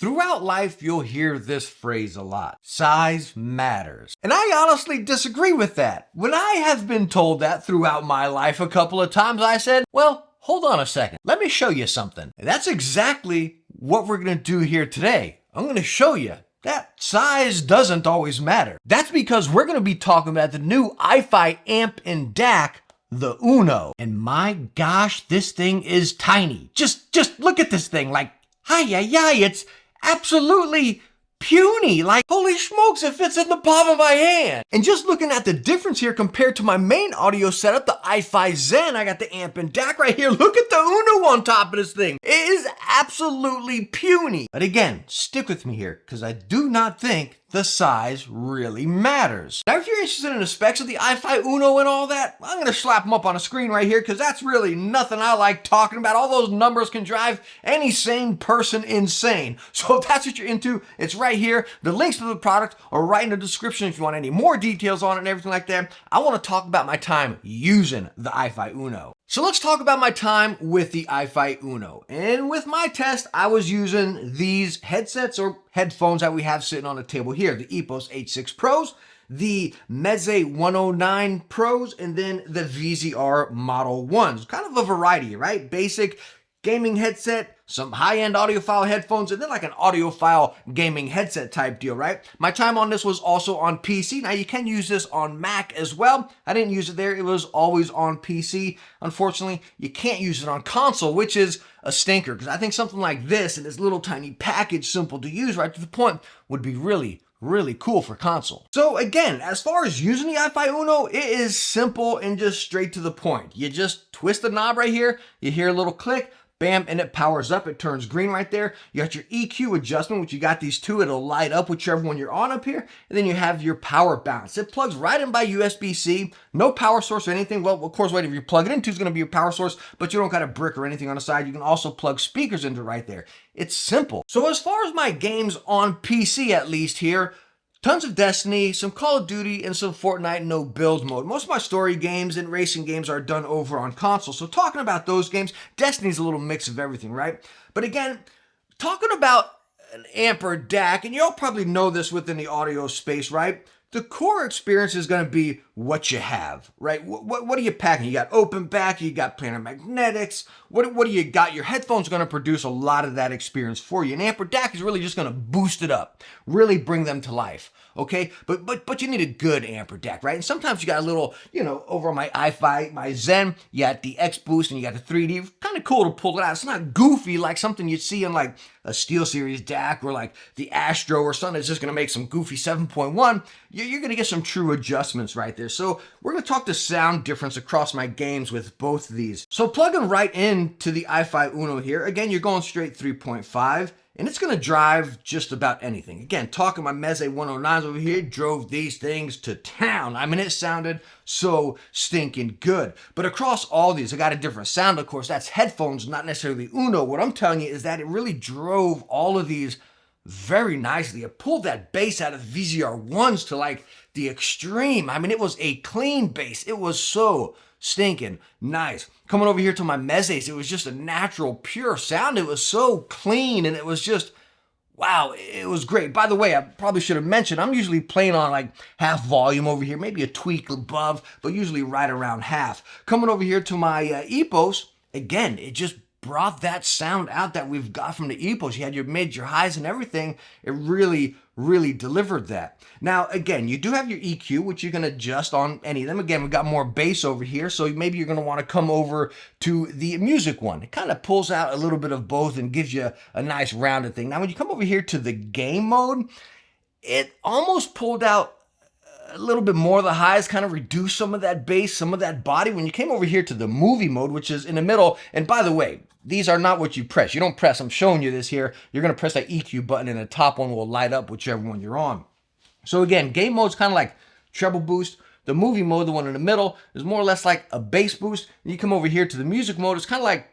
Throughout life, you'll hear this phrase a lot. Size matters. And I honestly disagree with that. When I have been told that throughout my life a couple of times, I said, well, hold on a second. Let me show you something. And that's exactly what we're going to do here today. I'm going to show you that size doesn't always matter. That's because we're going to be talking about the new iFi amp and DAC, the Uno. And my gosh, this thing is tiny. Just look at this thing. Like, it's absolutely puny. Like, holy smokes, it fits in the palm of my hand. And just looking at the difference here compared to my main audio setup, the iFi Zen, I got the amp and DAC right here. Look at the Uno on top of this thing. It is absolutely puny. But again, stick with me here, because I do not think the size really matters. Now, if you're interested in the specs of the iFi Uno and all that, I'm going to slap them up on a screen right here because that's really nothing I like talking about. All those numbers can drive any sane person insane. So if that's what you're into, it's right here. The links to the product are right in the description if you want any more details on it and everything like that. I want to talk about my time using the iFi Uno. So let's talk about my time with the iFi Uno. And with my test, I was using these headsets or headphones that we have sitting on the table here. The Epos H6 Pros, the Meze 109 Pros, and then the VZR Model 1s. Kind of a variety, right? Basic gaming headset, some high-end audiophile headphones, and then like an audiophile gaming headset type deal, right? My time on this was also on PC. Now you can use this on Mac as well. I didn't use it there. It was always on PC. Unfortunately, you can't use it on console, which is a stinker, because I think something like this and this little tiny package, simple to use, right to the point, would be really cool for console. So again, as far as using the iFi Uno, it is simple and just straight to the point. You just twist the knob right here, you hear a little click, bam, and it powers up. It turns green right there. You got your EQ adjustment, which you got these two. It'll light up whichever one you're on up here. And then you have your power balance. It plugs right in by USB-C. No power source or anything. Well, of course, whatever you plug it into is going to be your power source, but you don't got a brick or anything on the side. You can also plug speakers into right there. It's simple. So as far as my games on PC, at least here, tons of Destiny, some Call of Duty, and some Fortnite no build mode. Most of my story games and racing games are done over on console. So talking about those games, Destiny's a little mix of everything, right? But again, talking about an amp or DAC, and you all probably know this within the audio space, right? The core experience is going to be what you have, right? What are you packing? You got open back, you got planar magnetics. What do you got? Your headphones are going to produce a lot of that experience for you. An amp or DAC is really just going to boost it up, really bring them to life. Okay, but you need a good amp or DAC, right? And sometimes you got a little, over on my iFi, my Zen, you got the X Boost and you got the 3D. Kind of cool to pull it out. It's not goofy like something you'd see in like a SteelSeries DAC or like the Astro or something that's just going to make some goofy 7.1. You're going to get some true adjustments right there. So we're going to talk the sound difference across my games with both of these. So plugging right into the iFi Uno here, again, you're going straight 3.5. And it's going to drive just about anything. Again, talking my Meze 109s over here, drove these things to town. I mean, it sounded so stinking good. But across all these, I got a different sound, of course. That's headphones, not necessarily Uno. What I'm telling you is that it really drove all of these very nicely. It pulled that bass out of the VZR 1s to like the extreme. I mean, it was a clean bass. It was so stinking nice. Coming over here to my Mezes, it was just a natural, pure sound. It was so clean and it was just, wow, it was great. By the way, I probably should have mentioned, I'm usually playing on like half volume over here, maybe a tweak above, but usually right around half. Coming over here to my Epos, again, it just brought that sound out that we've got from the Epos. You had your mids, your highs, and everything. It really delivered that. Now, again, you do have your EQ, which you can adjust on any of them. Again, we've got more bass over here, so maybe you're going to want to come over to the music one. It kind of pulls out a little bit of both and gives you a nice rounded thing. Now, when you come over here to the game mode, it almost pulled out a little bit more of the highs, kind of reduced some of that bass, some of that body. When you came over here to the movie mode, which is in the middle, and by the way, these are not what you press. You don't press, I'm showing you this here. You're going to press that EQ button and the top one will light up whichever one you're on. So again, game mode's kind of like treble boost. The movie mode, the one in the middle, is more or less like a bass boost. And you come over here to the music mode, it's kind of like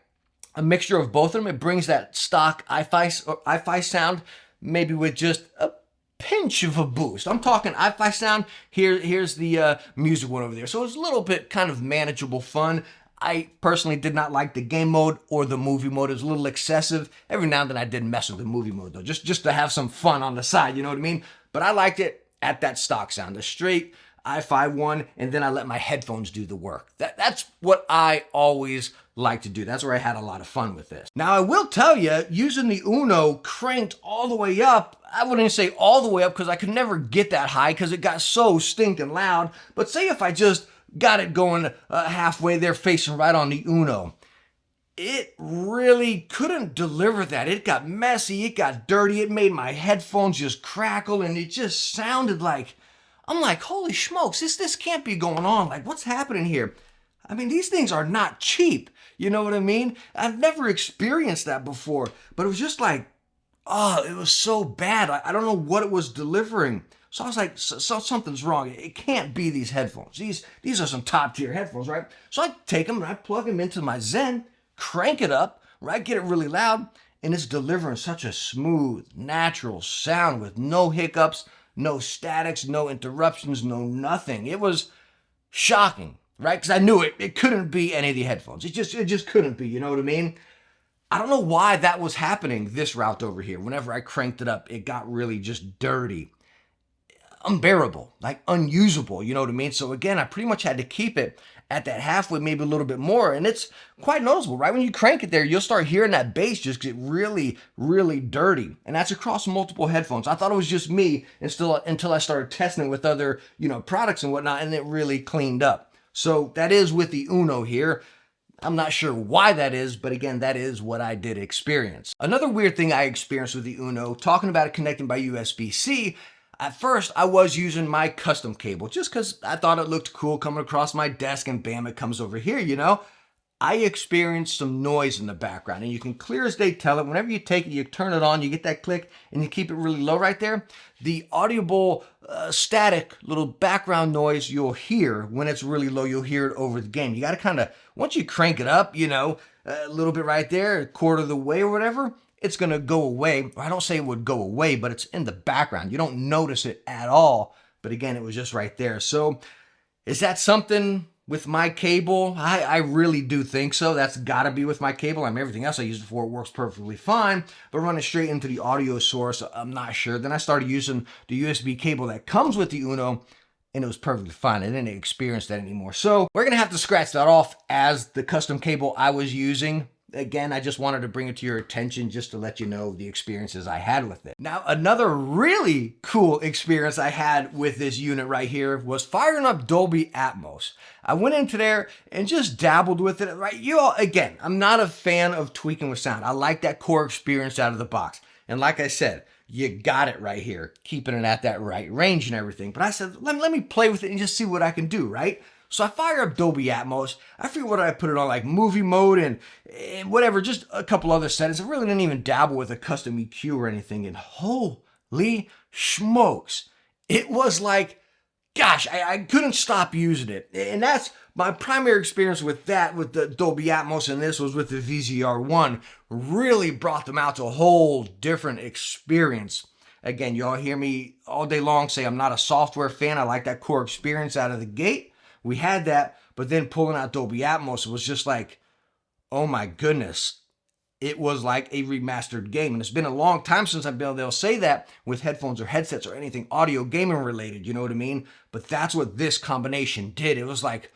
a mixture of both of them. It brings that stock iFi sound, maybe with just a pinch of a boost. I'm talking iFi sound. Here's the music one over there. So it's a little bit kind of manageable fun. I personally did not like the game mode or the movie mode. It was a little excessive. Every now and then I did mess with the movie mode though, just to have some fun on the side, you know what I mean? But I liked it at that stock sound, the straight i5 one, and then I let my headphones do the work. That's what I always like to do. That's where I had a lot of fun with this. Now I will tell you, using the Uno cranked all the way up, I wouldn't even say all the way up because I could never get that high because it got so stinking loud. But say if I just got it going halfway there facing right on the Uno, it really couldn't deliver that. It got messy, it got dirty, it made my headphones just crackle, and it just sounded like, I'm like, holy smokes, this can't be going on. Like, what's happening here? I mean, these things are not cheap. You know what I mean? I've never experienced that before, but it was just like, oh, it was so bad. I don't know what it was delivering. So I was like, so something's wrong. It can't be these headphones. These are some top tier headphones, right? So I take them and I plug them into my Zen, crank it up, right? Get it really loud, and it's delivering such a smooth, natural sound with no hiccups, no statics, no interruptions, no nothing. It was shocking, right? Because I knew it couldn't be any of the headphones. It just couldn't be, you know what I mean? I don't know why that was happening this route over here. Whenever I cranked it up, it got really just dirty, unbearable, like unusable, you know what I mean? So again, I pretty much had to keep it at that halfway, maybe a little bit more, and it's quite noticeable, right? When you crank it there, you'll start hearing that bass just get really, really dirty, and that's across multiple headphones. I thought it was just me until I started testing it with other, products and whatnot, and it really cleaned up. So that is with the Uno here. I'm not sure why that is, but again, that is what I did experience. Another weird thing I experienced with the Uno, talking about it connecting by USB-C, at first I was using my custom cable just because I thought it looked cool coming across my desk, and bam, it comes over here, I experienced some noise in the background, and you can clear as day tell it. Whenever you take it, you turn it on, you get that click, and you keep it really low right there. The audible static little background noise you'll hear when it's really low, you'll hear it over the game. You got to kind of, once you crank it up, a little bit right there, a quarter of the way or whatever, it's going to go away. I don't say it would go away, but it's in the background. You don't notice it at all. But again, it was just right there. So is that something with my cable? I really do think so. That's got to be with my cable. Everything else I use it for, it works perfectly fine. But running straight into the audio source, I'm not sure. Then I started using the USB cable that comes with the Uno, and it was perfectly fine. I didn't experience that anymore. So we're going to have to scratch that off as the custom cable I was using. Again, I just wanted to bring it to your attention just to let you know the experiences I had with it. Now, another really cool experience I had with this unit right here was firing up Dolby Atmos. I went into there and just dabbled with it, right? Again, I'm not a fan of tweaking with sound. I like that core experience out of the box. And like I said, you got it right here, keeping it at that right range and everything. But I said, let me play with it and just see what I can do, right? So I fire up Dolby Atmos. I forget what I put it on, like movie mode and whatever, just a couple other settings. I really didn't even dabble with a custom EQ or anything. And holy smokes, it was like, gosh, I couldn't stop using it. And that's my primary experience with that, with the Dolby Atmos, and this was with the VZR1, really brought them out to a whole different experience. Again, y'all hear me all day long say I'm not a software fan. I like that core experience out of the gate. We had that, but then pulling out Dolby Atmos, it was just like, oh my goodness. It was like a remastered game. And it's been a long time since I've been able to say that with headphones or headsets or anything audio gaming related, you know what I mean? But that's what this combination did. It was like,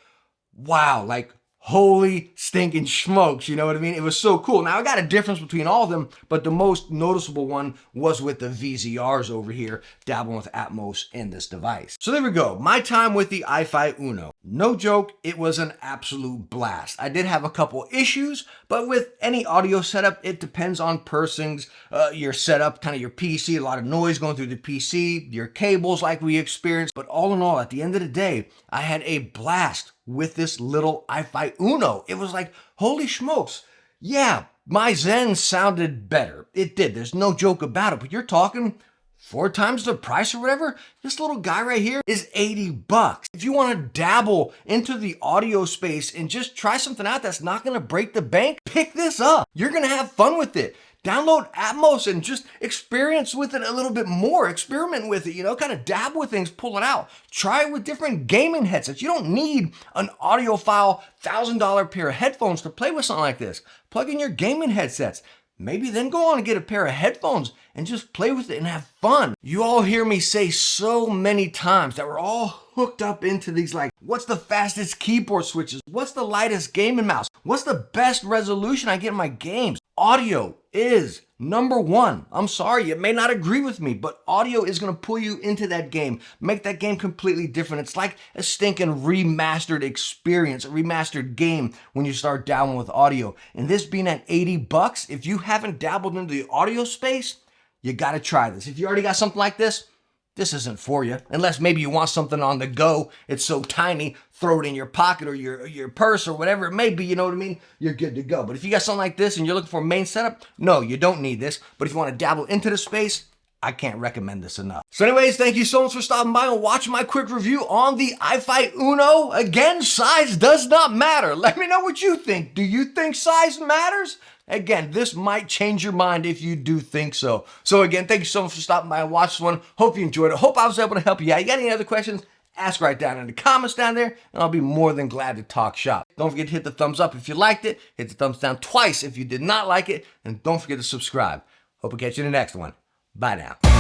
wow, like holy stinking smokes, you know what I mean? It was so cool. Now I got a difference between all of them, but the most noticeable one was with the VZRs over here, dabbling with Atmos in this device. So there we go, my time with the i5 Uno. No joke, it was an absolute blast. I did have a couple issues, but with any audio setup, it depends on person's, your setup, kind of your PC, a lot of noise going through the PC, your cables like we experienced, but all in all, at the end of the day, I had a blast with this little i5 Uno. It was like, holy smokes. Yeah, my Zen sounded better. It did. There's no joke about it. But you're talking 4 times the price or whatever. This little guy right here is $80. If you want to dabble into the audio space and just try something out that's not going to break the bank, pick this up. You're going to have fun with it. Download Atmos and just experience with it a little bit more. Experiment with it, kind of dab with things, pull it out. Try it with different gaming headsets. You don't need an audiophile $1,000 pair of headphones to play with something like this. Plug in your gaming headsets. Maybe then go on and get a pair of headphones and just play with it and have fun. You all hear me say so many times that we're all hooked up into these, like, what's the fastest keyboard switches? What's the lightest gaming mouse? What's the best resolution I get in my games? Audio is number one. I'm sorry, you may not agree with me, but audio is gonna pull you into that game, make that game completely different. It's like a stinking remastered experience, a remastered game when you start dabbling with audio. And this being at $80, if you haven't dabbled into the audio space, you gotta try this. If you already got something like this isn't for you. Unless maybe you want something on the go. It's so tiny, throw it in your pocket or your purse or whatever it may be, you know what I mean? You're good to go. But if you got something like this and you're looking for a main setup, no, you don't need this. But if you want to dabble into the space, I can't recommend this enough. So anyways, thank you so much for stopping by and watching my quick review on the iFi Uno. Again, size does not matter. Let me know what you think. Do you think size matters? Again, this might change your mind if you do think so. So again, thank you so much for stopping by and watching this one. Hope you enjoyed it. Hope I was able to help you out. You got any other questions? Ask right down in the comments down there, and I'll be more than glad to talk shop. Don't forget to hit the thumbs up if you liked it. Hit the thumbs down twice if you did not like it. And don't forget to subscribe. Hope to catch you in the next one. Bye now.